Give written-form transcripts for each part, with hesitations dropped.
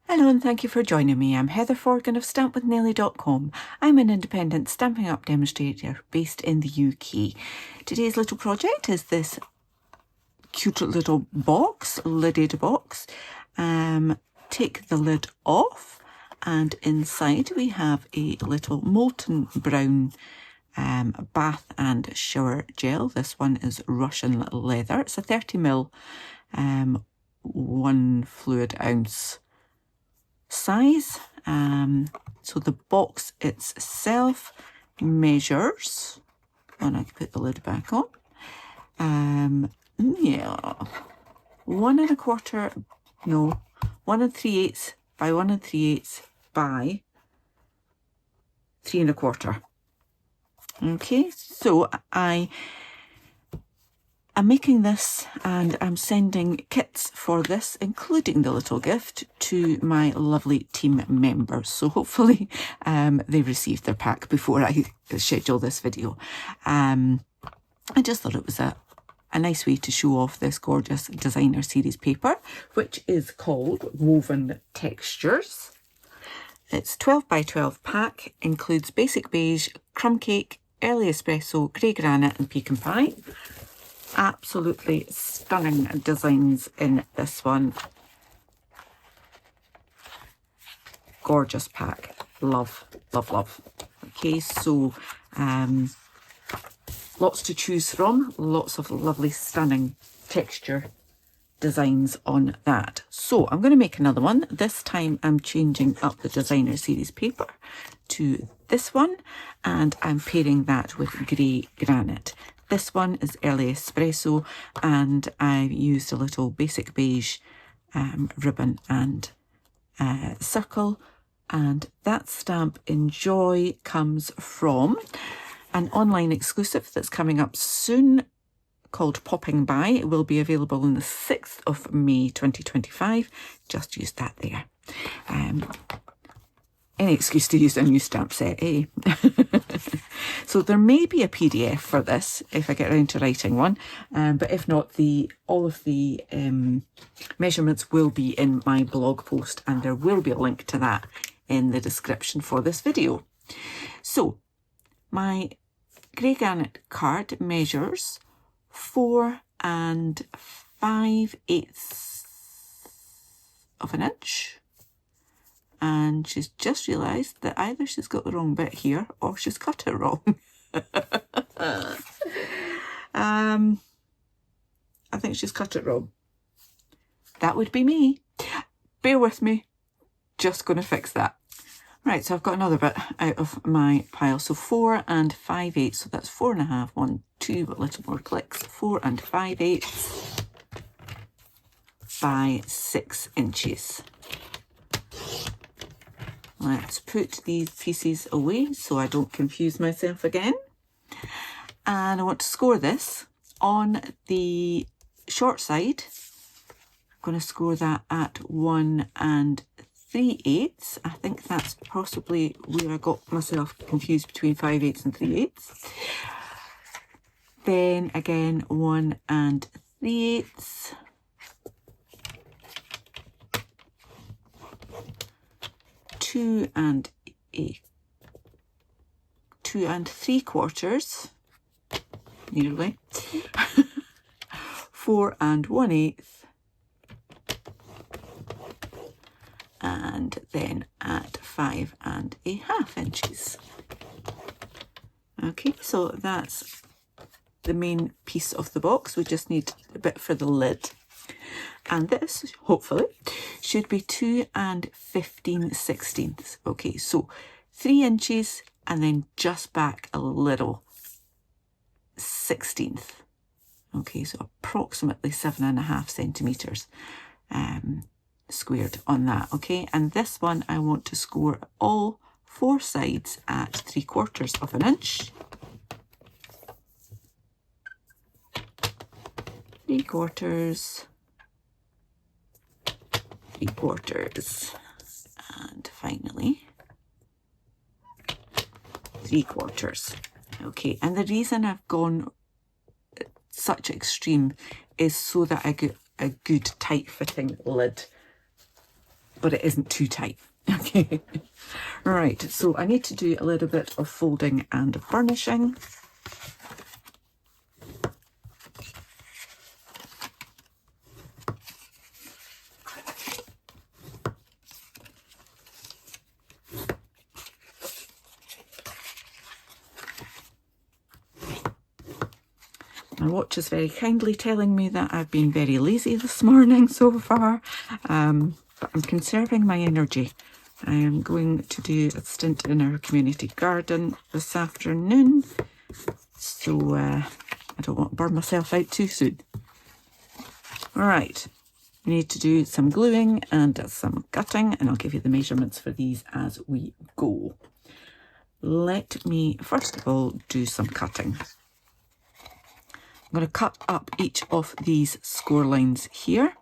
Hello and thank you for joining me. I'm Heather Forgan of stampwithnellie.com. I'm an independent Stampin' Up demonstrator based in the UK. Today's little project is this cute little box, lidded box. Take the lid off and inside we have a little molten brown bath and shower gel. This one is Russian leather. It's a 30ml 1 fluid ounce size. So the box itself measures, and I can put the lid back on. 1 3/8 by 1 3/8 by 3 1/4. Okay, so I'm making this and I'm sending kits for this, including the little gift, to my lovely team members. So hopefully they received their pack before I schedule this video. I just thought it was a nice way to show off this gorgeous designer series paper, which is called Woven Textures. It's 12 by 12 pack, includes basic beige, crumb cake, early espresso, grey granite and pecan pie. Absolutely stunning designs in this one. Gorgeous pack. Love, love, love. Okay, so lots to choose from. Lots of lovely, stunning texture designs on that. So I'm going to make another one. This time I'm changing up the designer series paper to this one, and I'm pairing that with grey granite. This one is early espresso, and I've used a little basic beige ribbon and circle, and that stamp Enjoy comes from an online exclusive that's coming up soon called Popping By. It will be available on the 6th of May 2025. Just use that there. Any excuse to use a new stamp set, eh? So there may be a PDF for this if I get around to writing one, but if not, all of the measurements will be in my blog post, and there will be a link to that in the description for this video. So my grey granite card measures 4 5/8 of an inch. And she's just realised that either she's got the wrong bit here or she's cut it wrong. I think she's cut it wrong. That would be me. Bear with me. Just going to fix that. Right, so I've got another bit out of my pile. So 4 5/8, so that's 4 1/2, 1, 2, a little more clicks. 4 5/8 by 6 inches. Let's put these pieces away so I don't confuse myself again. And I want to score this on the short side. I'm going to score that at 1 3/8. I think that's possibly where I got myself confused between 5/8 and 3/8. Then again 1 3/8. 2 3/4, nearly. 4 1/8, and then at 5 1/2 inches. Okay, so that's the main piece of the box. We just need a bit for the lid. And this, hopefully, should be 2 15/16. Okay, so 3 inches and then just back a little, 1/16. Okay, so approximately 7.5 centimetres squared on that. Okay, and this one I want to score all 4 sides at 3/4 of an inch. 3/4. 3/4, and finally 3/4. Okay, and the reason I've gone such extreme is so that I get a good tight fitting lid but it isn't too tight. Okay. Right, so I need to do a little bit of folding and burnishing. My watch is very kindly telling me that I've been very lazy this morning so far, but I'm conserving my energy. I am going to do a stint in our community garden this afternoon, so I don't want to burn myself out too soon. Alright, we need to do some gluing and some cutting, and I'll give you the measurements for these as we go. Let me first of all do some cutting. I'm going to cut up each of these score lines here.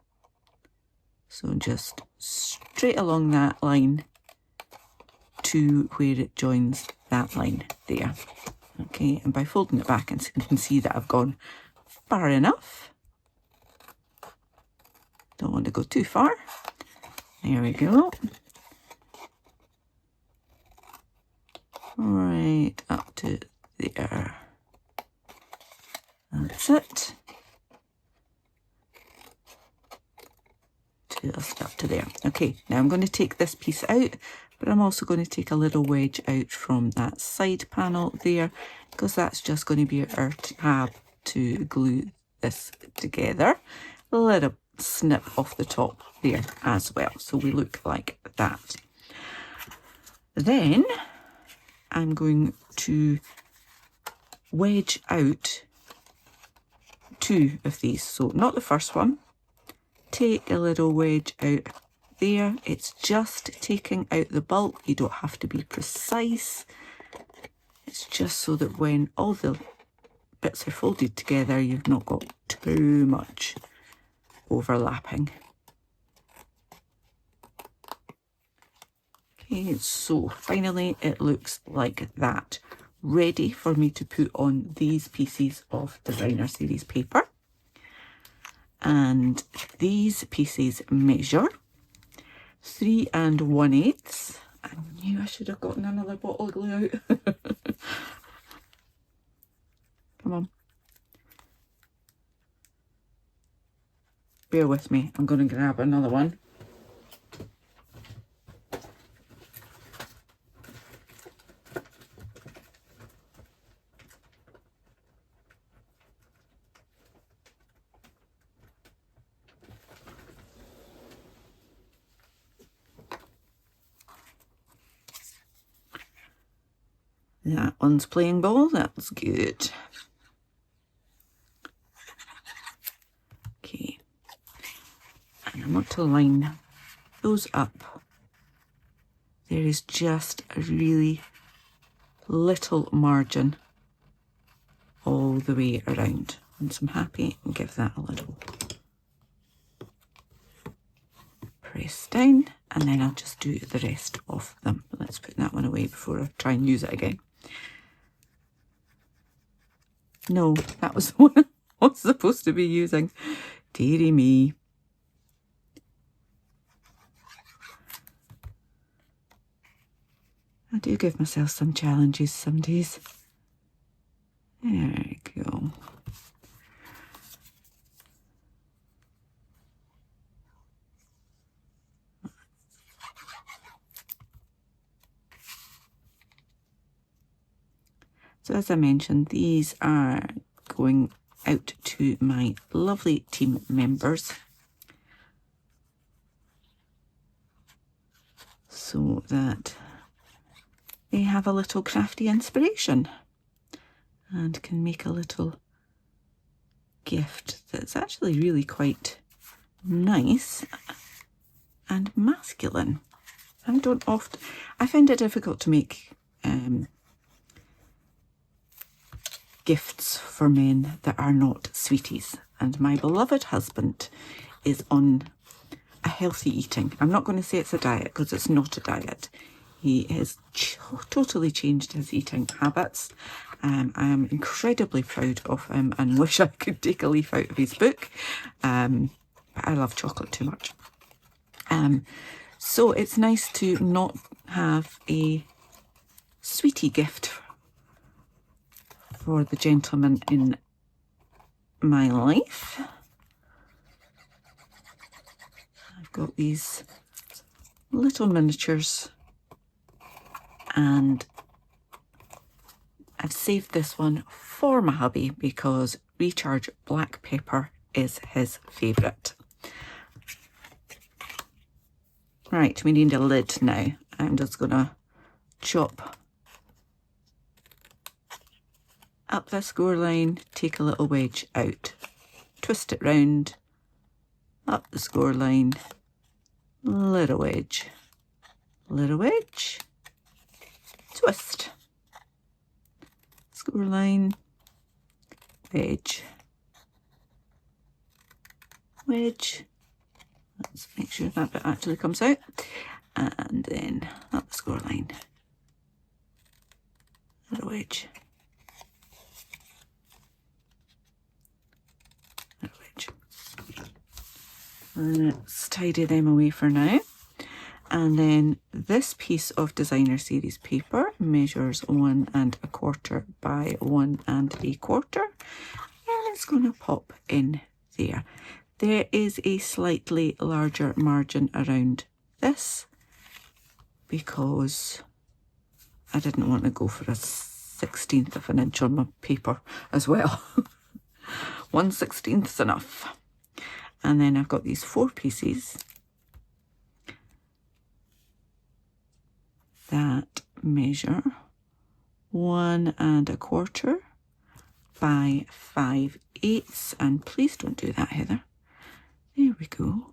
So just straight along that line to where it joins that line there. Okay, and by folding it back, you can see that I've gone far enough. Don't want to go too far. There we go. Right up to there. That's it. Just up to there. Okay, now I'm going to take this piece out, but I'm also going to take a little wedge out from that side panel there, because that's just going to be our tab to glue this together. A little snip off the top there as well, so we look like that. Then I'm going to wedge out two of these, so not the first one. Take a little wedge out there. It's just taking out the bulk. You don't have to be precise. It's just so that when all the bits are folded together, you've not got too much overlapping. Okay, so finally it looks like that. Ready for me to put on these pieces of designer series paper. And these pieces measure 3 1/8. I knew I should have gotten another bottle of glue out. Come on. Bear with me, I'm going to grab another one. That one's playing ball, that's good. Okay, and I want to line those up. There is just a really little margin all the way around. Once I'm happy, and give that a little press down, and then I'll just do the rest of them. Let's put that one away before I try and use it again. No, that was the one I was supposed to be using. Dearie me. I do give myself some challenges some days. There we go. So as I mentioned, these are going out to my lovely team members, so that they have a little crafty inspiration and can make a little gift that's actually really quite nice and masculine. I find it difficult to make gifts for men that are not sweeties, and my beloved husband is on a healthy eating. I'm not going to say it's a diet, because it's not a diet. He has totally changed his eating habits. I am incredibly proud of him and wish I could take a leaf out of his book, but I love chocolate too much. So it's nice to not have a sweetie gift for the gentleman in my life. I've got these little miniatures and I've saved this one for my hubby because Recharge black paper is his favourite. Right, we need a lid now. I'm just gonna chop up this score line, take a little wedge out, twist it round, up the score line, little wedge, twist, score line, wedge, wedge. Let's make sure that bit actually comes out, and then up the score line, little wedge, little wedge. Let's tidy them away for now. And then this piece of designer series paper measures 1 1/4 by 1 1/4, and it's going to pop in there. There is a slightly larger margin around this because I didn't want to go for a 1/16 of an inch on my paper as well. 1/16 is enough. And then I've got these 4 pieces that measure 1 1/4 by 5/8, and please don't do that, Heather. There we go.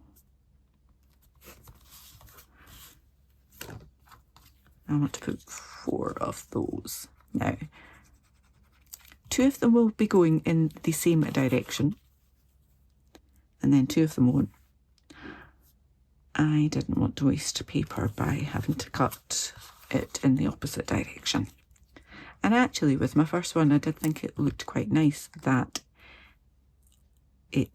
I want to put 4 of those. Now, 2 of them will be going in the same direction, and then 2 of them won't. I didn't want to waste paper by having to cut it in the opposite direction. And actually with my first one I did think it looked quite nice that it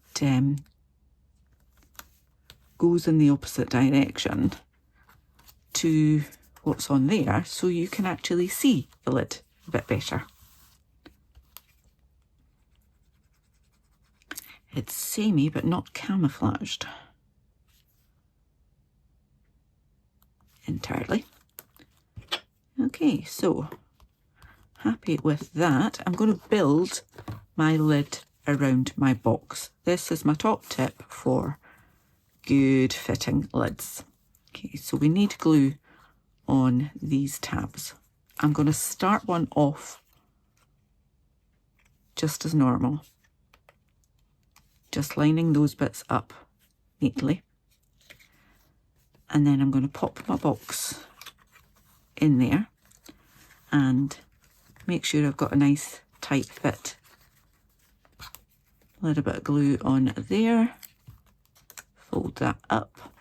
goes in the opposite direction to what's on there, so you can actually see the lid a bit better. It's samey but not camouflaged entirely. Okay, so happy with that. I'm going to build my lid around my box. This is my top tip for good fitting lids. Okay, so we need glue on these tabs. I'm going to start one off just as normal, just lining those bits up neatly, and then I'm going to pop my box in there and make sure I've got a nice tight fit. A little bit of glue on there, fold that up,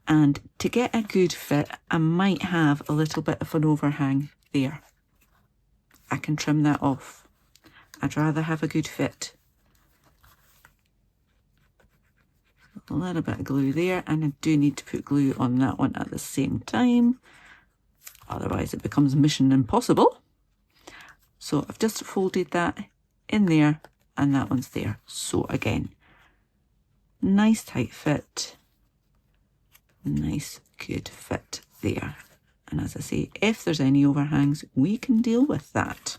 and to get a good fit I might have a little bit of an overhang there. I can trim that off. I'd rather have a good fit. A little bit of glue there, and I do need to put glue on that one at the same time, otherwise it becomes mission impossible. So I've just folded that in there and that one's there. So again, nice tight fit, nice good fit there. And as I say, if there's any overhangs, we can deal with that.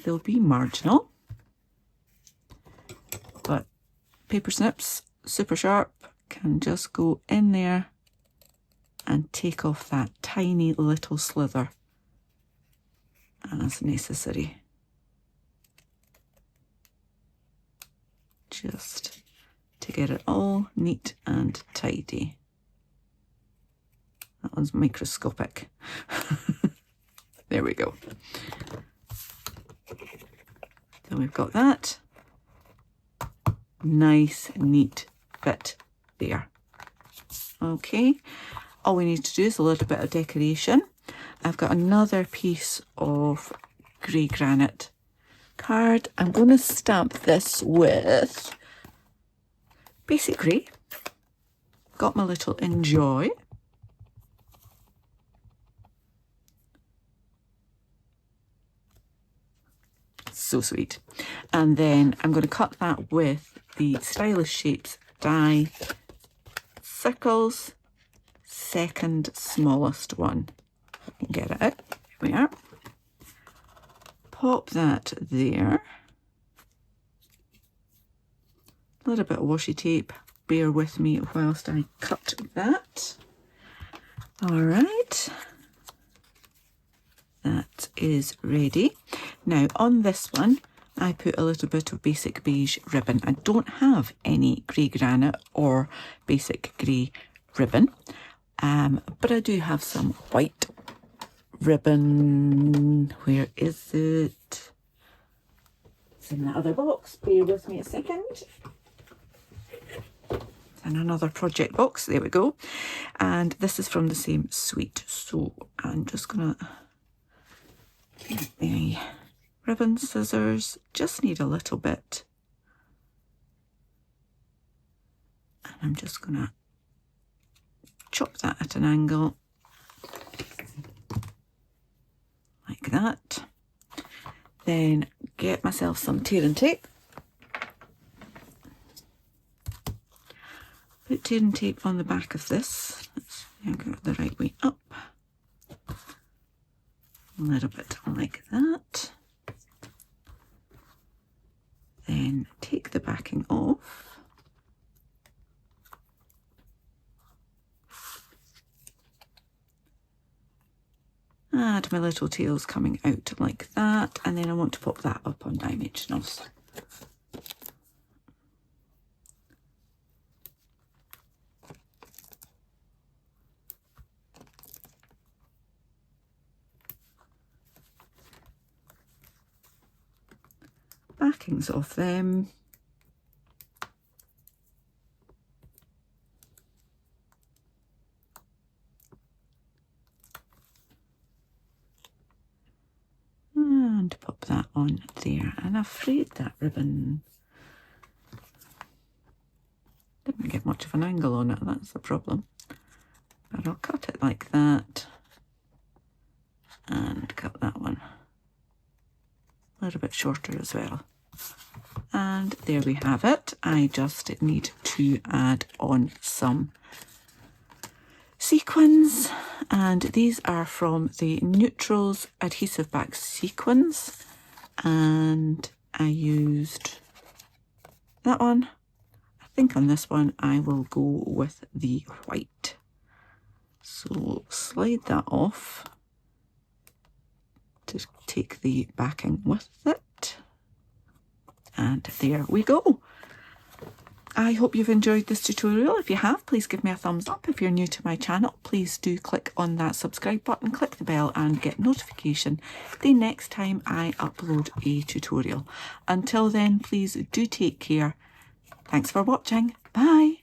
They'll be marginal, but paper snips, super sharp, can just go in there and take off that tiny little slither as necessary. Just to get it all neat and tidy. That one's microscopic. There we go. So we've got that. Nice, neat fit there. Okay, all we need to do is a little bit of decoration. I've got another piece of grey granite card. I'm going to stamp this with Basic Grey. got my little enjoy. So sweet. And then I'm going to cut that with the Stylish Shapes die circles, second smallest one. Get it out. Here we are. Pop that there. A little bit of washi tape. Bear with me whilst I cut that. All right. That is ready. Now on this one, I put a little bit of basic beige ribbon. I don't have any grey granite or basic grey ribbon, but I do have some white ribbon. Where is it? It's in that other box. Bear with me a second. And another project box. There we go. And this is from the same suite. So I'm just gonna get the ribbon scissors. Just need a little bit. And I'm just gonna chop that at an angle. Like that. Then get myself some tearing tape. Put tearing tape on the back of this. Let's go the right way up. A little bit like that. Then take the backing off. Add my little tails coming out like that, and then I want to pop that up on dimensionals. Backings off them. And pop that on there. And I'm afraid that ribbon didn't get much of an angle on it, that's the problem. But I'll cut it like that and cut that one a little bit shorter as well. And there we have it. I just need to add on some sequins, and these are from the Neutrals adhesive back sequins, and I used that one. I think on this one I will go with the white. So slide that off to take the backing with it. And there we go. I hope you've enjoyed this tutorial. If you have, please give me a thumbs up. If you're new to my channel, please do click on that subscribe button, click the bell and get notification the next time I upload a tutorial. Until then, please do take care. Thanks for watching. Bye.